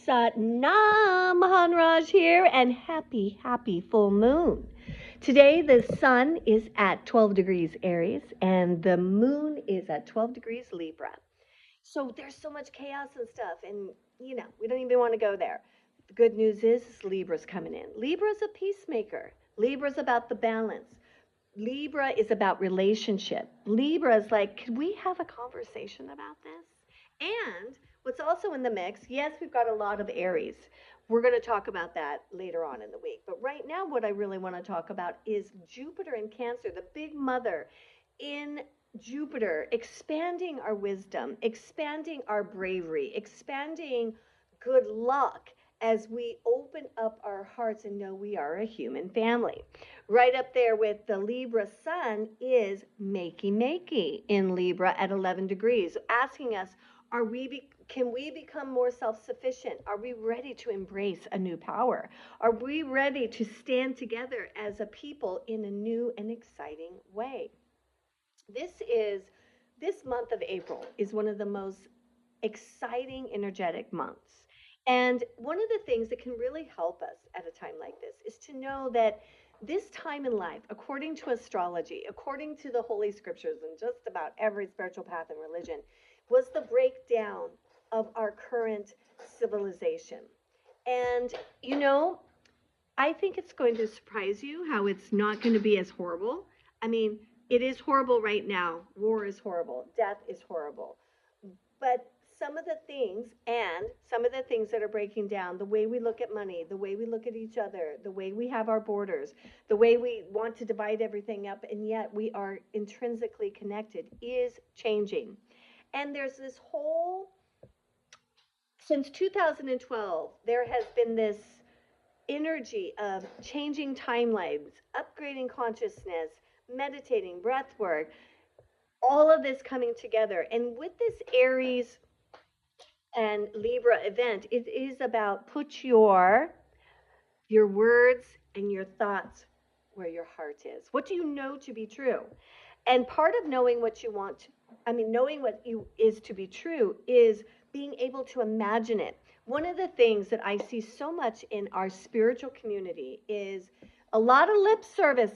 Sat Nam Maharaj here, and happy, happy full moon. Today the sun is at 12 degrees Aries and the moon is at 12 degrees Libra. So there's so much chaos and stuff, and we don't even want to go there. The good news is Libra's coming in. Libra's a peacemaker. Libra's about the balance. Libra is about relationship. Libra is like, could we have a conversation about this? And what's also in the mix, yes, we've got a lot of Aries. We're going to talk about that later on in the week. But right now, what I really want to talk about is Jupiter in Cancer, the big mother in Jupiter, expanding our wisdom, expanding our bravery, expanding good luck as we open up our hearts and know we are a human family. Right up there with the Libra sun is Makey in Libra at 11 degrees, asking us, can we become more self-sufficient? Are we ready to embrace a new power? Are we ready to stand together as a people in a new and exciting way? This month of April is one of the most exciting, energetic months. And one of the things that can really help us at a time like this is to know that this time in life, according to astrology, according to the Holy Scriptures, and just about every spiritual path and religion, was the breakdown of our current civilization. And, I think it's going to surprise you how it's not going to be as horrible. I mean, it is horrible right now. War is horrible. Death is horrible. But some of the things that are breaking down, the way we look at money, the way we look at each other, the way we have our borders, the way we want to divide everything up, and yet we are intrinsically connected, is changing. And there's this since 2012, there has been this energy of changing timelines, upgrading consciousness, meditating, breath work, all of this coming together. And with this Aries and Libra event, it is about put your words and your thoughts where your heart is. What do you know to be true? And part of knowing what you want, knowing what is to be true is being able to imagine it. One of the things that I see so much in our spiritual community is a lot of lip service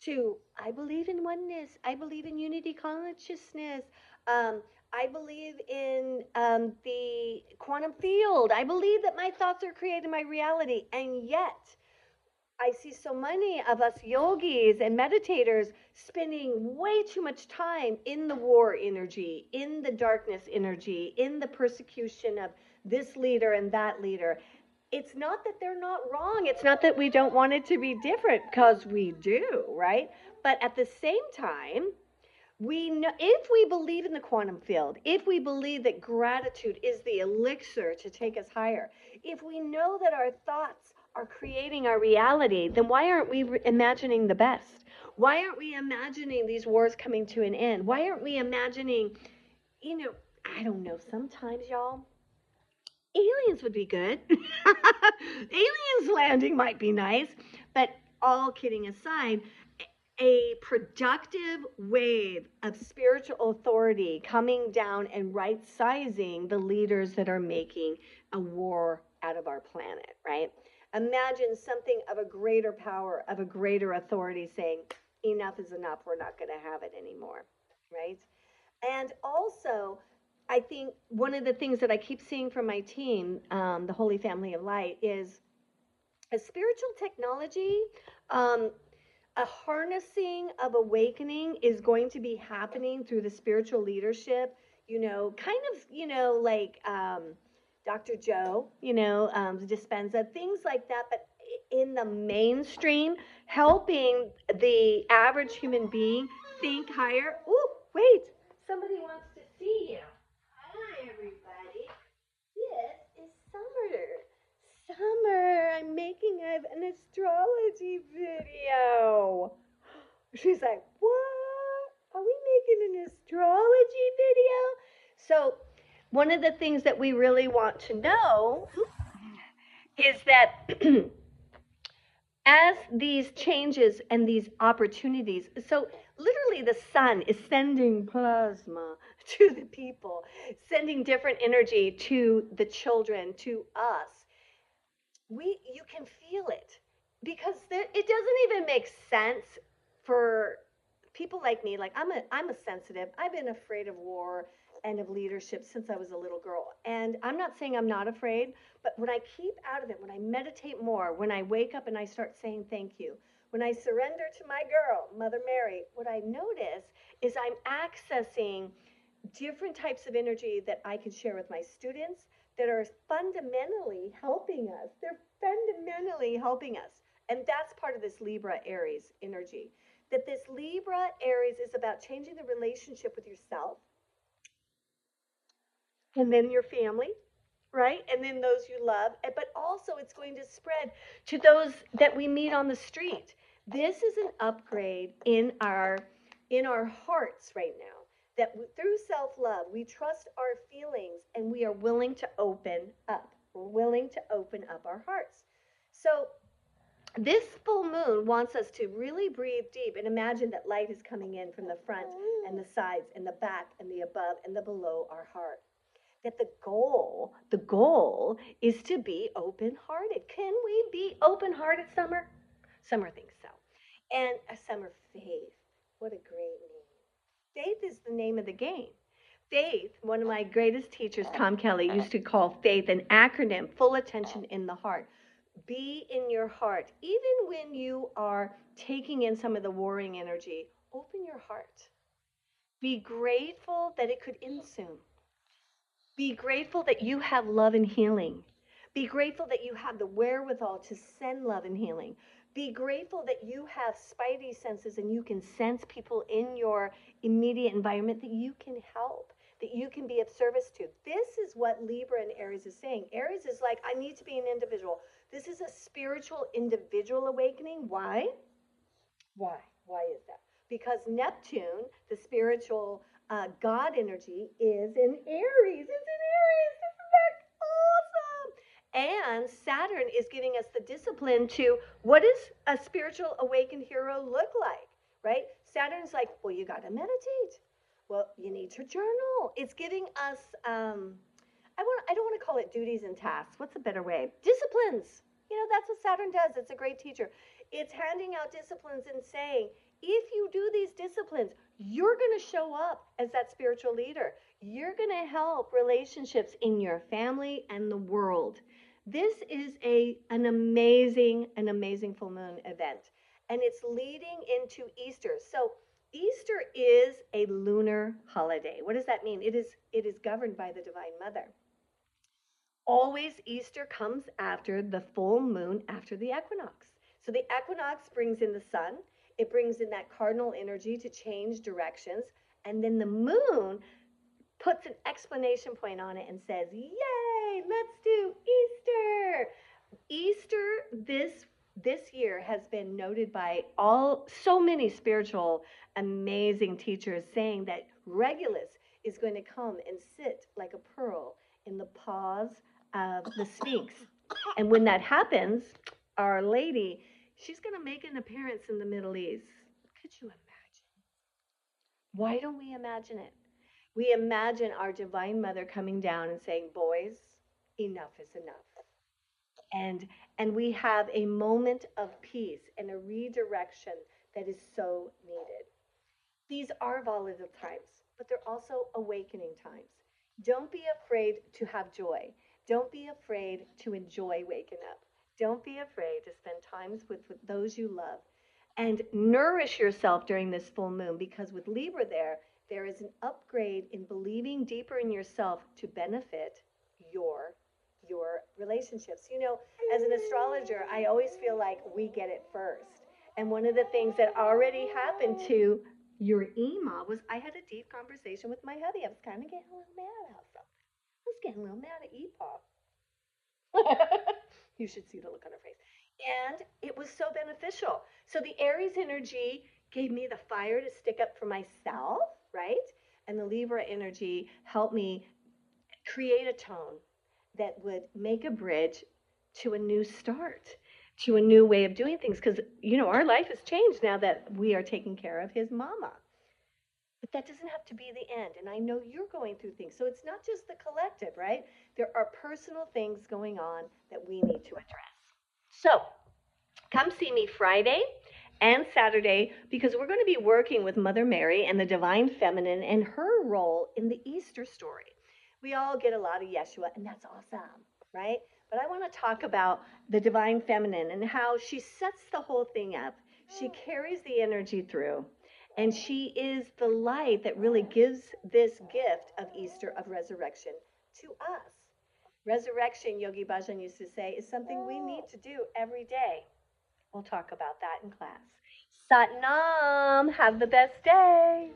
to, I believe in oneness, I believe in unity consciousness, I believe in the quantum field, I believe that my thoughts are creating my reality, and yet I see so many of us yogis and meditators spending way too much time in the war energy, in the darkness energy, in the persecution of this leader and that leader. It's not that they're not wrong. It's not that we don't want it to be different, because we do, right? But at the same time, we know, if we believe in the quantum field, if we believe that gratitude is the elixir to take us higher, if we know that our thoughts are creating our reality, then why aren't we imagining the best? Why aren't we imagining these wars coming to an end? Why aren't we imagining, I don't know, sometimes, y'all, aliens would be good. Aliens landing might be nice, but all kidding aside, a productive wave of spiritual authority coming down and right-sizing the leaders that are making a war out of our planet, right? Imagine something of a greater power, of a greater authority saying, enough is enough, we're not going to have it anymore, right? And also, I think one of the things that I keep seeing from my team, the Holy Family of Light, is a spiritual technology, a harnessing of awakening is going to be happening through the spiritual leadership, like Dr. Joe, Dispenza, things like that, but in the mainstream, helping the average human being think higher. Oh, wait, somebody wants to see you. Hi, everybody. This is Summer. Summer, I'm making an astrology video. She's like, what? Are we making an astrology video? So one of the things that we really want to know is that as these changes and these opportunities, so literally the sun is sending plasma to the people, sending different energy to the children, to us. You can feel it because it doesn't even make sense for people like me. Like I'm a sensitive. I've been afraid of war and of leadership since I was a little girl. And I'm not saying I'm not afraid, but when I keep out of it, when I meditate more, when I wake up and I start saying thank you, when I surrender to my girl, Mother Mary, what I notice is I'm accessing different types of energy that I can share with my students that are fundamentally helping us. They're fundamentally helping us. And that's part of this Libra Aries energy. That this Libra Aries is about changing the relationship with yourself and then your family, right? And then those you love. But also, it's going to spread to those that we meet on the street. This is an upgrade in our hearts right now. That through self-love, we trust our feelings and we are willing to open up. We're willing to open up our hearts. So this full moon wants us to really breathe deep and imagine that light is coming in from the front and the sides and the back and the above and the below our heart. That the goal is to be open-hearted. Can we be open-hearted, Summer? Summer thinks so. And Summer, Faith. What a great name. Faith is the name of the game. Faith, one of my greatest teachers, Tom Kelly, used to call faith an acronym, full attention in the heart. Be in your heart. Even when you are taking in some of the warring energy, open your heart. Be grateful that it could end soon. Be grateful that you have love and healing. Be grateful that you have the wherewithal to send love and healing. Be grateful that you have spidey senses and you can sense people in your immediate environment that you can help, that you can be of service to. This is what Libra and Aries is saying. Aries is like, I need to be an individual. This is a spiritual individual awakening. Why? Why? Why is that? Because Neptune, the spiritual God energy, is in Aries. It's in Aries. Isn't that awesome? And Saturn is giving us the discipline to what does a spiritual awakened hero look like, right? Saturn's like, well, you got to meditate. Well, you need to journal. It's giving us, I don't want to call it duties and tasks. What's a better way? Disciplines. That's what Saturn does. It's a great teacher. It's handing out disciplines and saying, if you do these disciplines, you're going to show up as that spiritual leader. You're going to help relationships in your family and the world. This is an amazing full moon event. And it's leading into Easter. So Easter is a lunar holiday. What does that mean? It is governed by the Divine Mother. Always Easter comes after the full moon, after the equinox. So the equinox brings in the sun, it brings in that cardinal energy to change directions, and then the moon puts an exclamation point on it and says, yay, let's do Easter. Easter this year has been noted by so many spiritual amazing teachers saying that Regulus is going to come and sit like a pearl in the paws of the Sphinx. And when that happens, Our Lady, she's going to make an appearance in the Middle East. Could you imagine? Why don't we imagine it? We imagine our Divine Mother coming down and saying, boys, enough is enough. And we have a moment of peace and a redirection that is so needed. These are volatile times, but they're also awakening times. Don't be afraid to have joy. Don't be afraid to enjoy waking up. Don't be afraid to spend times with those you love and nourish yourself during this full moon, because with Libra there is an upgrade in believing deeper in yourself to benefit your your relationships. As an astrologer, I always feel like we get it first. And one of the things that already happened to your Ema was I had a deep conversation with my hubby. I was kind of getting a little mad about something. I was getting a little mad at Epa. You should see the look on her face. And it was so beneficial. So the Aries energy gave me the fire to stick up for myself, right? And the Libra energy helped me create a tone that would make a bridge to a new start, to a new way of doing things. Because, our life has changed now that we are taking care of his mama. But that doesn't have to be the end. And I know you're going through things. So it's not just the collective, right? There are personal things going on that we need to address. So come see me Friday and Saturday because we're going to be working with Mother Mary and the Divine Feminine and her role in the Easter story. We all get a lot of Yeshua, and that's awesome, right? But I want to talk about the Divine Feminine and how she sets the whole thing up. She carries the energy through, and she is the light that really gives this gift of Easter, of resurrection, to us. Resurrection, Yogi Bhajan used to say, is something we need to do every day. We'll talk about that in class. Satnam, have the best day.